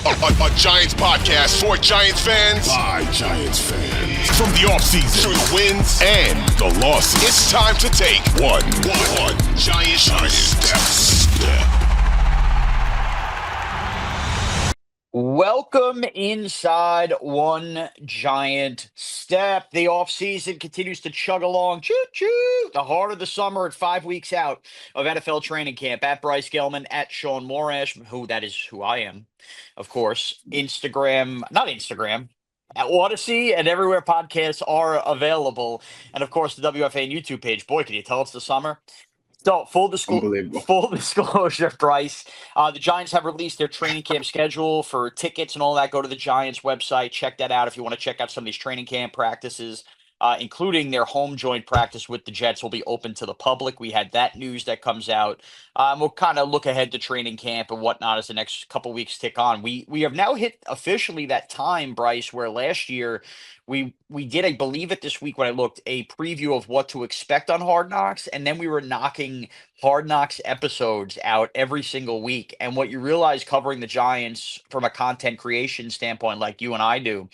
A Giants podcast for Giants fans by Giants fans. From the offseason to the wins and the losses, it's time to take one Giant step. Welcome inside One Giant Step. The offseason continues to chug along. Choo-choo! The heart of the summer at 5 weeks out of NFL training camp. At Bryce Gelman, at Shaun Morash, that is who I am, of course. Not Instagram. At Audacy and everywhere podcasts are available. And, of course, the WFAN YouTube page. Boy, can you tell it's the summer? So, full disclosure, Bryce, the Giants have released their training camp schedule for tickets and all that. Go to the Giants website. Check that out if you want to check out some of these training camp practices, including their home joint practice with the Jets will be open to the public. We had that news that comes out. We'll kind of look ahead to training camp and whatnot as the next couple weeks tick on. We have now hit officially that time, Bryce, where last year we did, I believe it this week when I looked, a preview of what to expect on Hard Knocks, and then we were knocking Hard Knocks episodes out every single week. And what you realize covering the Giants from a content creation standpoint, like you and I do,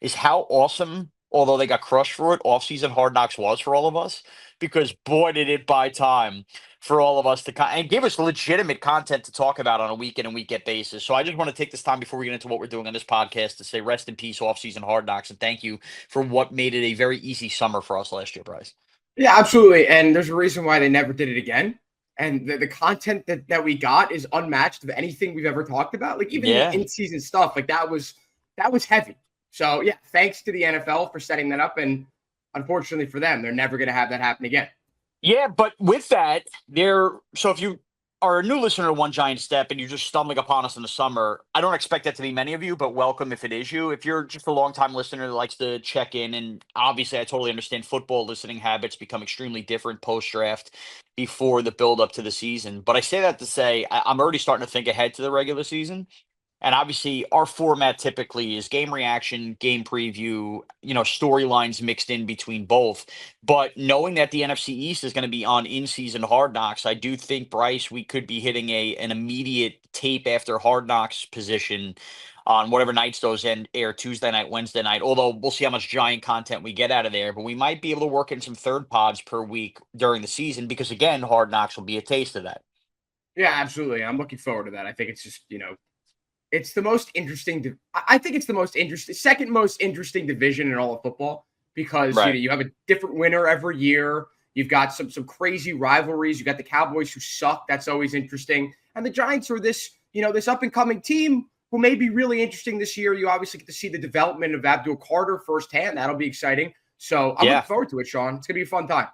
is how awesome, although they got crushed for it, offseason Hard Knocks was for all of us, because boy, did it buy time for all of us to and give us legitimate content to talk about on a week in and week-end basis. So I just want to take this time before we get into what we're doing on this podcast to say rest in peace, offseason Hard Knocks, and thank you for what made it a very easy summer for us last year, Bryce. Yeah, absolutely. And there's a reason why they never did it again. And the content that we got is unmatched of anything we've ever talked about. Like even the in-season stuff, like that was heavy. So yeah, thanks to the NFL for setting that up. And unfortunately for them, they're never going to have that happen again. Yeah, but with that, so if you are a new listener to One Giant Step and you're just stumbling upon us in the summer, I don't expect that to be many of you, but welcome if it is you. If you're just a longtime listener that likes to check in, and obviously I totally understand football listening habits become extremely different post-draft before the build-up to the season. But I say that to say I'm already starting to think ahead to the regular season. And obviously, our format typically is game reaction, game preview, storylines mixed in between both. But knowing that the NFC East is going to be on in-season Hard Knocks, I do think, Bryce, we could be hitting an immediate tape after Hard Knocks position on whatever nights those air, Tuesday night, Wednesday night. Although we'll see how much Giant content we get out of there. But we might be able to work in some third pods per week during the season because, again, Hard Knocks will be a taste of that. Yeah, absolutely. I'm looking forward to that. I think it's just, it's the most interesting. I think it's the second most interesting division in all of football because you have a different winner every year. You've got some crazy rivalries. You got the Cowboys who suck. That's always interesting. And the Giants are this up and coming team who may be really interesting this year. You obviously get to see the development of Abdul Carter firsthand. That'll be exciting. So I'm looking forward to it, Shaun. It's gonna be a fun time.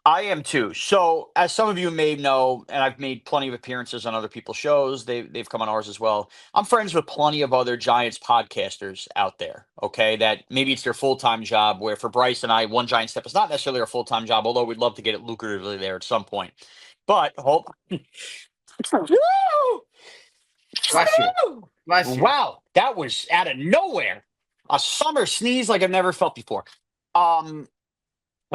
I am too. So, as some of you may know, and I've made plenty of appearances on other people's shows, they've come on ours as well. I'm friends with plenty of other Giants podcasters out there, okay, that maybe it's their full-time job, where for Bryce and I, One Giant Step is not necessarily our full-time job, although we'd love to get it lucratively there at some point. But, hold Bless you. Bless you. Wow, that was out of nowhere. A summer sneeze like I've never felt before.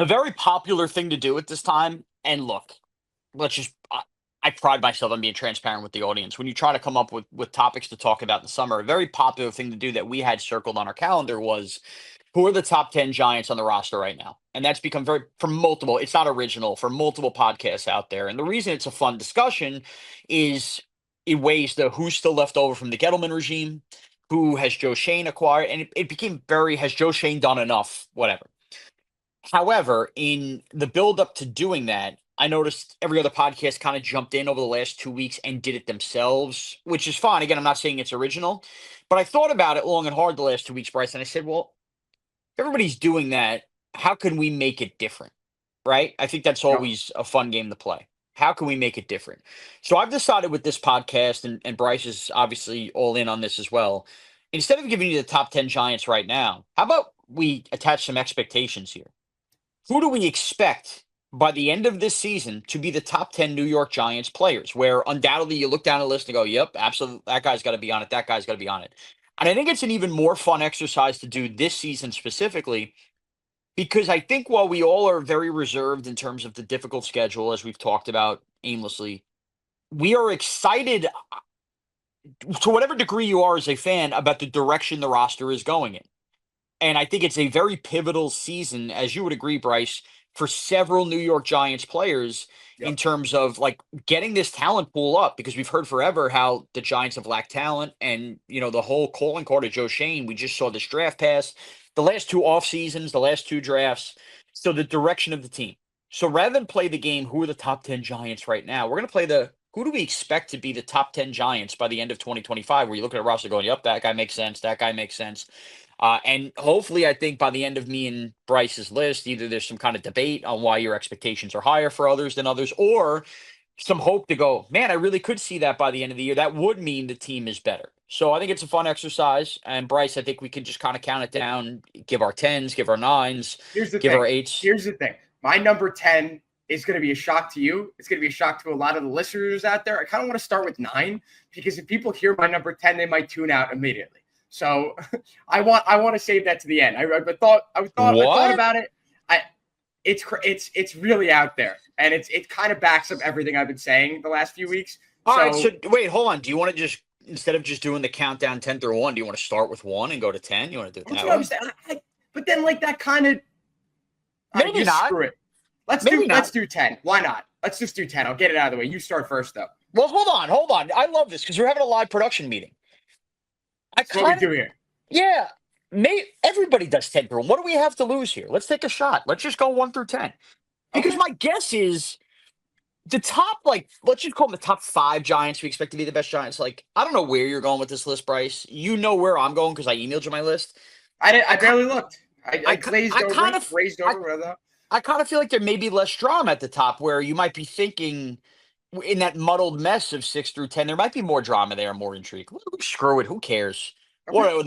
A very popular thing to do at this time, and look, I pride myself on being transparent with the audience. When you try to come up with topics to talk about in the summer, a very popular thing to do that we had circled on our calendar was who are the top 10 Giants on the roster right now? And that's become it's not original, for multiple podcasts out there. And the reason it's a fun discussion is it weighs who's still left over from the Gelman regime, who has Joe Schoen acquired, and it became has Joe Schoen done enough, whatever. However, in the build-up to doing that, I noticed every other podcast kind of jumped in over the last 2 weeks and did it themselves, which is fine. Again, I'm not saying it's original, but I thought about it long and hard the last 2 weeks, Bryce, and I said, well, if everybody's doing that, how can we make it different, right? I think that's always a fun game to play. How can we make it different? So I've decided with this podcast, and Bryce is obviously all in on this as well, instead of giving you the top 10 Giants right now, how about we attach some expectations here? Who do we expect by the end of this season to be the top 10 New York Giants players, where undoubtedly you look down the list and go, yep, absolutely, that guy's got to be on it, that guy's got to be on it. And I think it's an even more fun exercise to do this season specifically, because I think while we all are very reserved in terms of the difficult schedule, as we've talked about aimlessly, we are excited to whatever degree you are as a fan, about the direction the roster is going in. And I think it's a very pivotal season, as you would agree, Bryce, for several New York Giants players in Yep. terms of like getting this talent pool up, because we've heard forever how the Giants have lacked talent. And, the whole calling card of Joe Shane, we just saw this draft pass, the last two off seasons, the last two drafts. So the direction of the team. So rather than play the game, who are the top 10 Giants right now? We're going to play who do we expect to be the top 10 Giants by the end of 2025? Where you look at a roster going, yep, that guy makes sense. That guy makes sense. And hopefully, I think by the end of me and Bryce's list, either there's some kind of debate on why your expectations are higher for others than others, or some hope to go, man, I really could see that by the end of the year. That would mean the team is better. So I think it's a fun exercise. And Bryce, I think we can just kind of count it down, give our 10s, give our 9s, give our 8s. Here's the thing. My number 10 is going to be a shock to you. It's going to be a shock to a lot of the listeners out there. I kind of want to start with 9 because if people hear my number 10, they might tune out immediately. So I want to save that to the end. I thought about it. It's really out there, and it kind of backs up everything I've been saying the last few weeks. All right. So wait, hold on. Do you want to just, instead of just doing the countdown 10 through 1, do you want to start with 1 and go to 10? You want to do it that way? But then like that kind of maybe not. Screw it. Let's do 10. Why not? Let's just do 10. I'll get it out of the way. You start first though. Well, hold on. I love this because we're having a live production meeting. That's what we do here. Yeah. Everybody does 10 through 1. What do we have to lose here? Let's take a shot. Let's just go 1 through 10. Because my guess is the top, let's just call them the top 5 Giants we expect to be the best Giants. I don't know where you're going with this list, Bryce. You know where I'm going because I emailed you my list. I barely looked. I glazed over. I kind of feel like there may be less drama at the top where you might be thinking in that muddled mess of 6 through 10, there might be more drama there, more intrigue. Screw it. Who cares? Okay.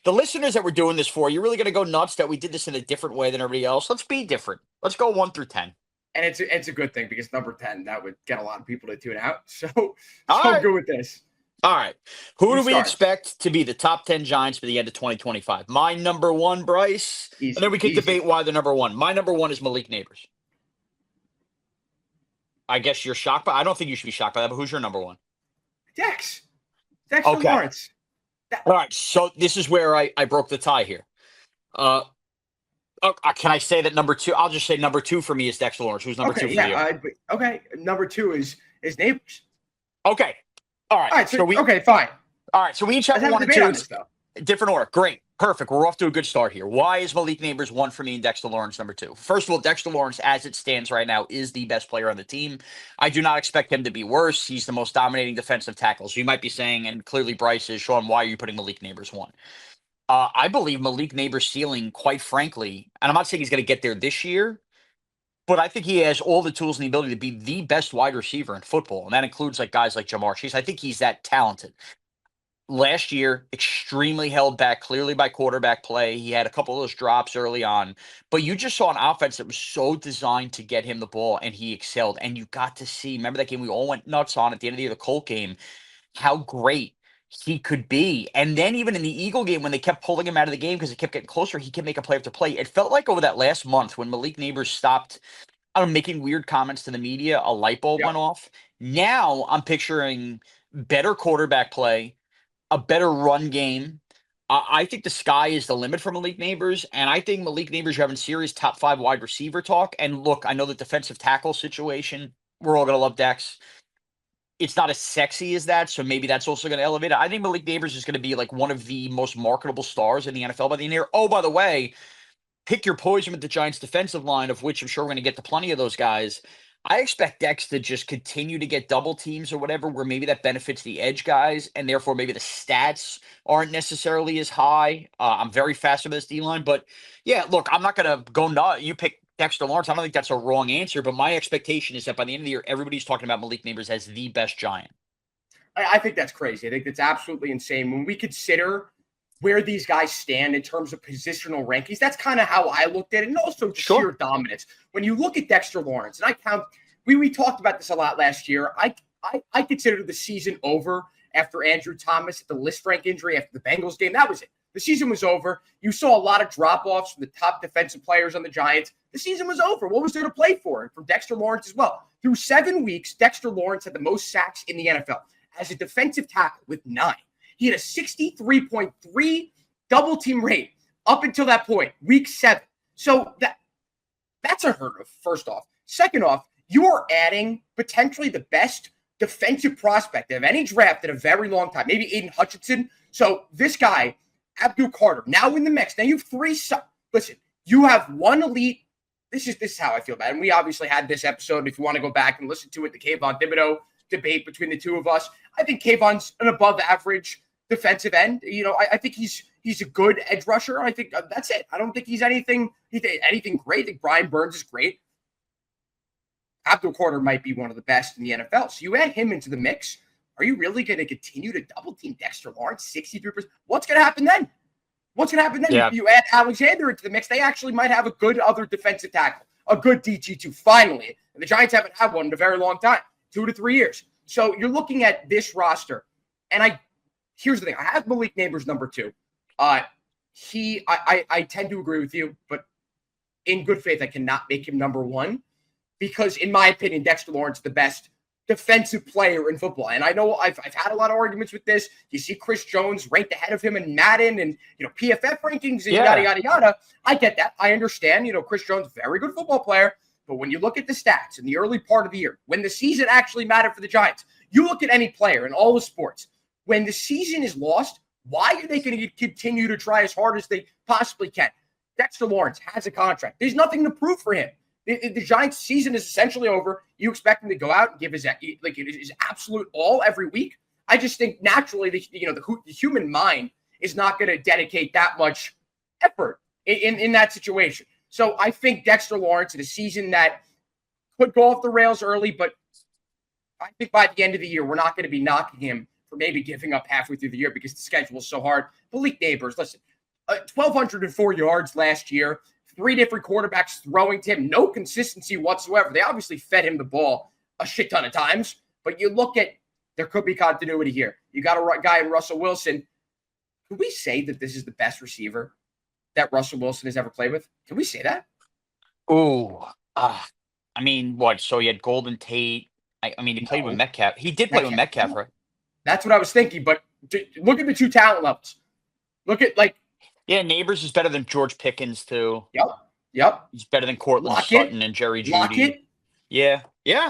The listeners that we're doing this for, you're really going to go nuts that we did this in a different way than everybody else. Let's be different. Let's go 1 through 10. And it's a good thing because number 10, that would get a lot of people to tune out. So I'm good with this. All right. Who do we expect to be the top 10 Giants by the end of 2025? My number 1, Bryce. And then we can debate why they're number 1. My number 1 is Malik Neighbors. I guess you're shocked by. I don't think you should be shocked by that, but who's your number 1? Dexter Lawrence. All right, so this is where I broke the tie here. Can I say that number 2? I'll just say number 2 for me is Dexter Lawrence. Who's number 2 for you? Okay, number 2 is Neighbors. Okay, all right. Fine. All right, so we each have 1 and 2. Different order. Great. Perfect. We're off to a good start here. Why is Malik Neighbors 1 for me and Dexter Lawrence number 2? First of all, Dexter Lawrence, as it stands right now, is the best player on the team. I do not expect him to be worse. He's the most dominating defensive tackle. So you might be saying, and clearly Bryce is, Shaun, why are you putting Malik Neighbors 1? I believe Malik Neighbors' ceiling, quite frankly, and I'm not saying he's going to get there this year, but I think he has all the tools and the ability to be the best wide receiver in football. And that includes guys like Jamar Chase. I think he's that talented. Last year, extremely held back clearly by quarterback play. He had a couple of those drops early on, but you just saw an offense that was so designed to get him the ball, and he excelled. And you got to see, remember that game we all went nuts on at the end of the year, the Colt game, how great he could be. And then even in the Eagle game, when they kept pulling him out of the game because it kept getting closer, he could make a play after play. It felt like over that last month when Malik Neighbors stopped making weird comments to the media, a light bulb went off. Now I'm picturing better quarterback play, a better run game. I think the sky is the limit for Malik Neighbors, and I think Malik Neighbors, you're having serious top 5 wide receiver talk. And look, I know the defensive tackle situation, we're all going to love Dex. It's not as sexy as that, so maybe that's also going to elevate it. I think Malik Neighbors is going to be one of the most marketable stars in the NFL by the end of the year. Oh, by the way, pick your poison with the Giants defensive line, of which I'm sure we're going to get to plenty of those guys. I expect Dex to just continue to get double teams or whatever, where maybe that benefits the edge guys, and therefore maybe the stats aren't necessarily as high. I'm very fast with this D-line, but yeah, look, I'm not going to go nuts. You pick Dexter Lawrence. I don't think that's a wrong answer, but my expectation is that by the end of the year, everybody's talking about Malik Neighbors as the best Giant. I think that's crazy. I think that's absolutely insane. When we consider where these guys stand in terms of positional rankings, that's kind of how I looked at it, and also sheer dominance. When you look at Dexter Lawrence, and I count, we talked about this a lot last year. I considered the season over after Andrew Thomas, the Lisfranc injury after the Bengals game. That was it. The season was over. You saw a lot of drop-offs from the top defensive players on the Giants. The season was over. What was there to play for? And from Dexter Lawrence as well. Through 7 weeks, Dexter Lawrence had the most sacks in the NFL. as a defensive tackle with 9. He had a 63.3 double team rate up until that point, week 7. So that's unheard of, first off. Second off, you are adding potentially the best defensive prospect of any draft in a very long time, maybe Aiden Hutchinson. So this guy, Abdul Carter, now in the mix. Now you have 3. Listen, you have one elite. This is how I feel about it. And we obviously had this episode. If you want to go back and listen to it, the Kayvon Thibodeau debate between the two of us. I think Kayvon's an above average defensive end. I think he's a good edge rusher. I think that's it. I don't think he's anything great. I think Brian Burns is great. Abdul Carter might be one of the best in the NFL. So you add him into the mix. Are you really going to continue to double team Dexter Lawrence 63%? What's going to happen then? Yeah. You add Alexander into the mix. They actually might have a good other defensive tackle, a good DT2 finally. And the Giants haven't had one in a very long time, 2 to 3 years. So you're looking at this roster. And here's the thing. I have Malik Neighbors number 2. I tend to agree with you, but in good faith, I cannot make him number 1 because, in my opinion, Dexter Lawrence is the best defensive player in football. And I know I've had a lot of arguments with this. You see Chris Jones ranked ahead of him in Madden and PFF rankings and yada, yada, yada. I get that. I understand. Chris Jones, very good football player. But when you look at the stats in the early part of the year, when the season actually mattered for the Giants, you look at any player in all the sports, when the season is lost, why are they going to continue to try as hard as they possibly can? Dexter Lawrence has a contract. There's nothing to prove for him. The Giants' season is essentially over. You expect him to go out and give his absolute all every week. I just think naturally, the human mind is not going to dedicate that much effort in that situation. So I think Dexter Lawrence in a season that could go off the rails early, but I think by the end of the year, we're not going to be knocking him for maybe giving up halfway through the year because the schedule is so hard. Malik Neighbors, listen, 1,204 yards last year. 3 different quarterbacks throwing to him, no consistency whatsoever. They obviously fed him the ball a shit ton of times, but you look at, there could be continuity here. You got a guy in Russell Wilson. Could we say that this is the best receiver that Russell Wilson has ever played with? Can we say that? Oh, what? So he had Golden Tate. He played with Metcalf. He did play with Metcalf, right? That's what I was thinking, but look at the 2 talent levels. Look at, yeah, Neighbors is better than George Pickens, too. Yep. He's better than Cortland Sutton and Jerry Jeudy. Yeah,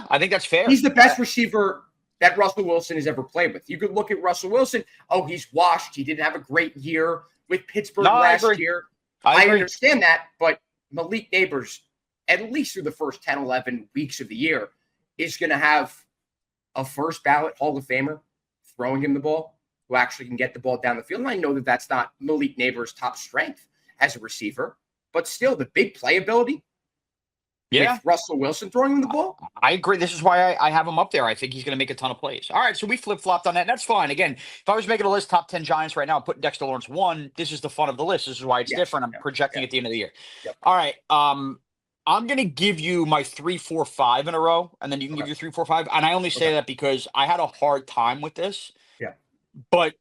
I think that's fair. He's the best receiver that Russell Wilson has ever played with. You could look at Russell Wilson. Oh, he's washed. He didn't have a great year with Pittsburgh last year. I understand that, but Malik Neighbors, at least through the first 10, 11 weeks of the year, is going to have a first ballot Hall of Famer throwing him the ball who actually can get the ball down the field. And I know that that's not Malik Neighbors' top strength as a receiver, but still the big playability. Yeah. With Russell Wilson throwing him the ball. I agree. This is why I have him up there. I think he's going to make a ton of plays. All right, so we flip-flopped on that, and that's fine. Again, if I was making a list, top 10 Giants right now, I'm putting Dexter Lawrence 1. This is the fun of the list. This is why it's different. I'm projecting at the end of the year. Yep. All right, I'm going to give you my 3, 4, 5 in a row, and then you can give your 3, 4, 5. And I only say that because I had a hard time with this. Yeah. But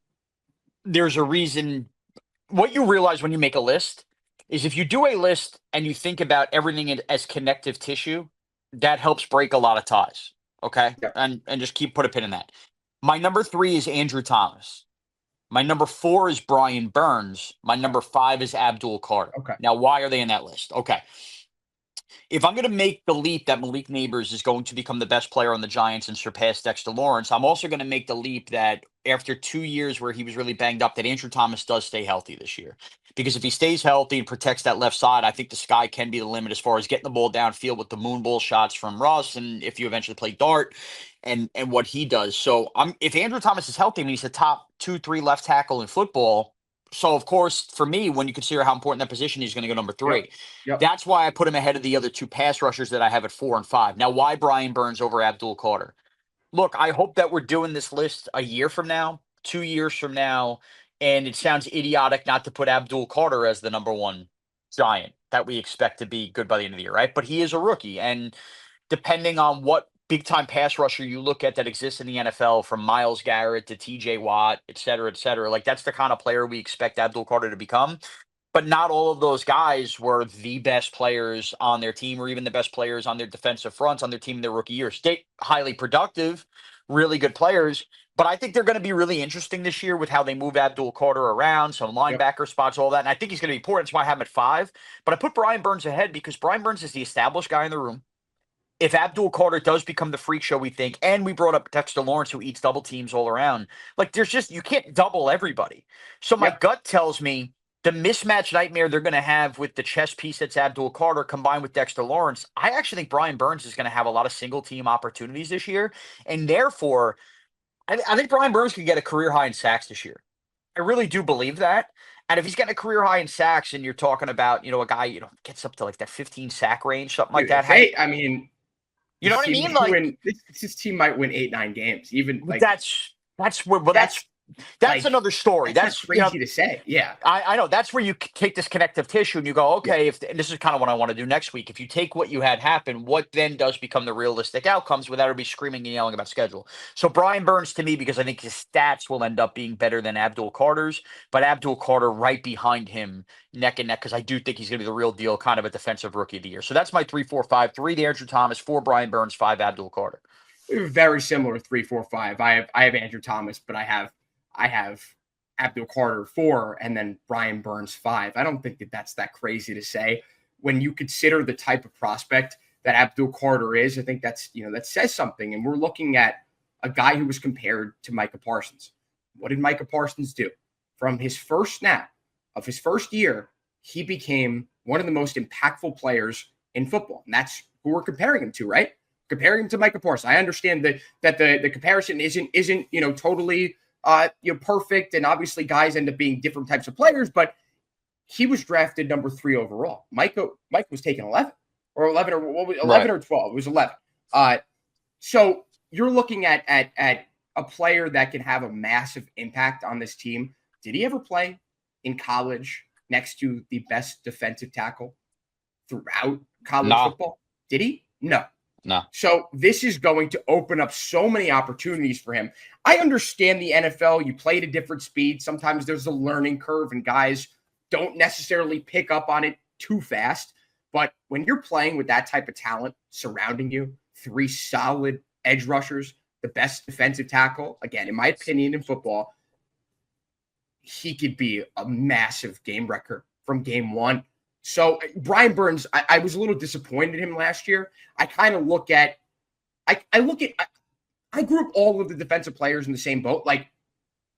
there's a reason. What you realize when you make a list is if you do a list and you think about everything as connective tissue, that helps break a lot of ties. Okay. Yep. And just put a pin in that. My number 3 is Andrew Thomas. My number 4 is Brian Burns. My number 5 is Abdul Carter. Okay. Now, why are they in that list? Okay. If I'm going to make the leap that Malik Neighbors is going to become the best player on the Giants and surpass Dexter Lawrence, I'm also going to make the leap that after 2 years where he was really banged up, that Andrew Thomas does stay healthy this year. Because if he stays healthy and protects that left side, I think the sky can be the limit as far as getting the ball downfield with the moon ball shots from Russ, and if you eventually play dart and what he does. So if Andrew Thomas is healthy, he's the top 2, 3 left tackle in football. So, of course, for me, when you consider how important that position is, he's going to go number 3. Yep. That's why I put him ahead of the other 2 pass rushers that I have at 4 and 5. Now, why Brian Burns over Abdul Carter? Look, I hope that we're doing this list a year from now, 2 years from now, and it sounds idiotic not to put Abdul Carter as the number 1 Giant that we expect to be good by the end of the year, right? But he is a rookie, and depending on what big-time pass rusher you look at that exists in the NFL, from Myles Garrett to T.J. Watt, et cetera, like that's the kind of player we expect Abdul Carter to become. But not all of those guys were the best players on their team or even the best players on their defensive fronts on their team in their rookie year. Highly productive, really good players, But I think they're going to be really interesting this year with how they move Abdul Carter around, some linebacker spots, all that. And I think he's going to be important. That's why I have him at 5. But I put Brian Burns ahead because Brian Burns is the established guy in the room. If Abdul Carter does become the freak show, we think, and we brought up Dexter Lawrence, who eats double teams all around, like there's just, you can't double everybody. So my gut tells me the mismatch nightmare they're going to have with the chess piece that's Abdul Carter combined with Dexter Lawrence, I actually think Brian Burns is going to have a lot of single team opportunities this year. And therefore, I think Brian Burns can get a career high in sacks this year. I really do believe that. And if he's getting a career high in sacks and you're talking about, a guy, gets up to like that 15 sack range, something like that. I mean, you know what I mean? Like this team might win 8-9 games. Even like that's where. Well, that's like, another story. That's crazy to say. Yeah, I know. That's where you take this connective tissue and you go, okay. And this is kind of what I want to do next week. If you take what you had happen, what then does become the realistic outcomes without everybody screaming and yelling about schedule? So Brian Burns to me, because I think his stats will end up being better than Abdul Carter's, but Abdul Carter right behind him, neck and neck, because I do think he's going to be the real deal, kind of a defensive rookie of the year. So that's my 3-4-5. 3 to Andrew Thomas, 4 Brian Burns, 5 Abdul Carter. Very similar 3-4-5. I have Andrew Thomas, but I have Abdul Carter 4 and then Brian Burns 5. I don't think that's that crazy to say when you consider the type of prospect that Abdul Carter is. I think that's, that says something. And we're looking at a guy who was compared to Micah Parsons. What did Micah Parsons do? From his first snap of his first year, he became one of the most impactful players in football. And that's who we're comparing him to, right? Comparing him to Micah Parsons. I understand that the comparison isn't totally perfect, and obviously guys end up being different types of players, but he was drafted number 3 overall. Mike was taken 11 or 11 or what was 11 or 12. It was 11. So you're looking at a player that can have a massive impact on this team. Did he ever play in college next to the best defensive tackle throughout college football? Did he? No. So this is going to open up so many opportunities for him. I understand the NFL, you play at a different speed. Sometimes there's a learning curve and guys don't necessarily pick up on it too fast. But when you're playing with that type of talent surrounding you, 3 solid edge rushers, the best defensive tackle, again, in my opinion in football, he could be a massive game wrecker from game 1. So Brian Burns, I was a little disappointed in him last year. I kind of look at, I group all of the defensive players in the same boat. Like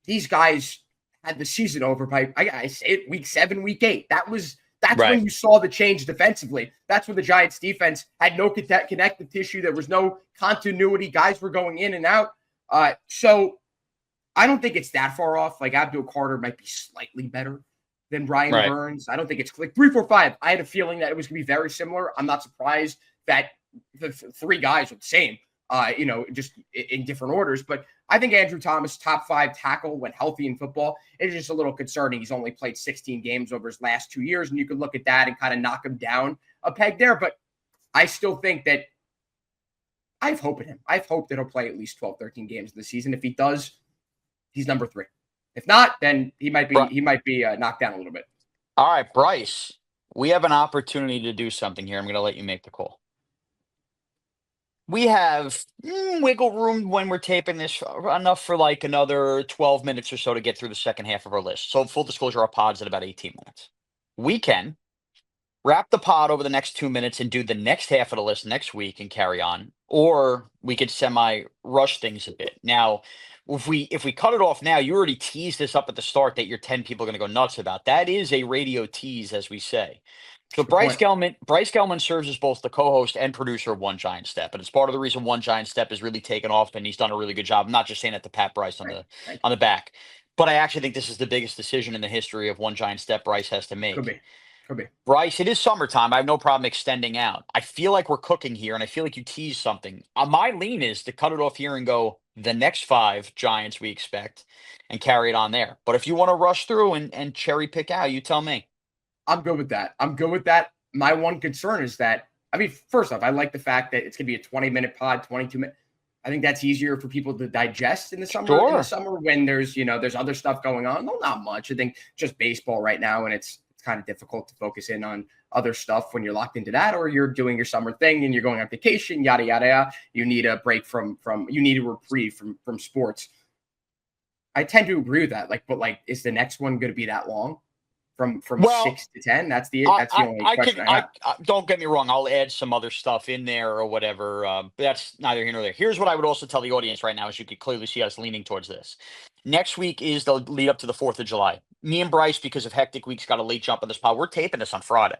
these guys had the season over by, I say it, week 7, week 8. That's when you saw the change defensively. That's when the Giants defense had no connective tissue. There was no continuity. Guys were going in and out. So I don't think it's that far off. Like Abdul Carter might be slightly better than Brian Burns. I don't think it's like 3-4-5. I had a feeling that it was going to be very similar. I'm not surprised that the 3 guys are the same, just in different orders. But I think Andrew Thomas, top 5 tackle when healthy in football. It's just a little concerning. He's only played 16 games over his last 2 years, and you could look at that and kind of knock him down a peg there. But I still think that I have hope in him. I have hope that he'll play at least 12, 13 games this season. If he does, he's number 3. If not, then he might be knocked down a little bit. All right, Bryce, we have an opportunity to do something here. I'm going to let you make the call. We have wiggle room when we're taping this enough for like another 12 minutes or so to get through the second half of our list. So full disclosure, our pod's at about 18 minutes. We can wrap the pod over the next 2 minutes and do the next half of the list next week and carry on, or we could semi-rush things a bit. Now, if we cut it off now, you already teased this up at the start that your 10 people are going to go nuts about. That is a radio tease, as we say. So Bryce Gelman serves as both the co-host and producer of One Giant Step, and it's part of the reason One Giant Step has really taken off, and he's done a really good job. I'm not just saying that to pat Bryce on the back, but I actually think this is the biggest decision in the history of One Giant Step Bryce has to make. Could be. Bryce, it is summertime. I have no problem extending out. I feel like we're cooking here, and I feel like you teased something. My lean is to cut it off here and go the next 5 Giants we expect and carry it on there. But if you want to rush through and cherry pick out, you tell me. I'm good with that. My one concern is that, first off, I like the fact that it's going to be a 20-minute pod, 22-minute. I think that's easier for people to digest in the summer. Sure. In the summer when there's other stuff going on. No, not much. I think just baseball right now, and it's kind of difficult to focus in on other stuff when you're locked into that, or you're doing your summer thing and you're going on vacation, yada, yada, yada. You need a break you need a reprieve from sports. I tend to agree with that. But is the next one going to be that long? From 6 to 10? That's the only question I have. Don't get me wrong. I'll add some other stuff in there or whatever. But that's neither here nor there. Here's what I would also tell the audience right now, as you could clearly see us leaning towards this. Next week is the lead up to the 4th of July. Me and Bryce, because of hectic weeks, got a late jump on this pod. We're taping this on Friday.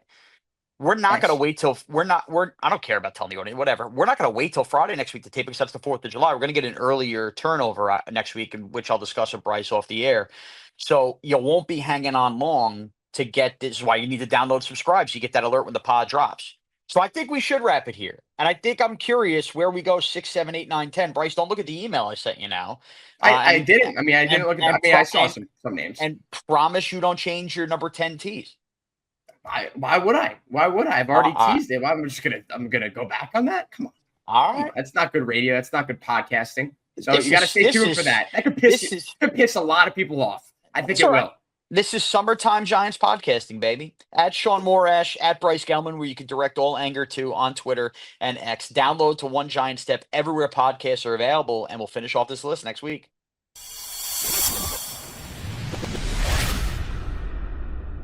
We're not going to wait till I don't care about telling the audience, whatever. We're not going to wait till Friday next week to tape because that's the 4th of July. We're going to get an earlier turnover next week, which I'll discuss with Bryce off the air. So you won't be hanging on long to get this. Is why you need to download, subscribe, so you get that alert when the pod drops. So I think we should wrap it here. And I think I'm curious where we go 6, 7, 8, 9, 10. Bryce, don't look at the email I sent you now. I didn't. I didn't look at that. I saw some names. And promise you don't change your number 10 tease. Why would I? I've already teased it. I'm gonna go back on that. Come on. All right. That's not good radio. That's not good podcasting. So you got to stay tuned for that. That could piss a lot of people off. I think it will. This is Summertime Giants podcasting, baby. At Shaun Morash, at Bryce Gelman, where you can direct all anger to on Twitter and X. Download to One Giant Step everywhere podcasts are available, and we'll finish off this list next week.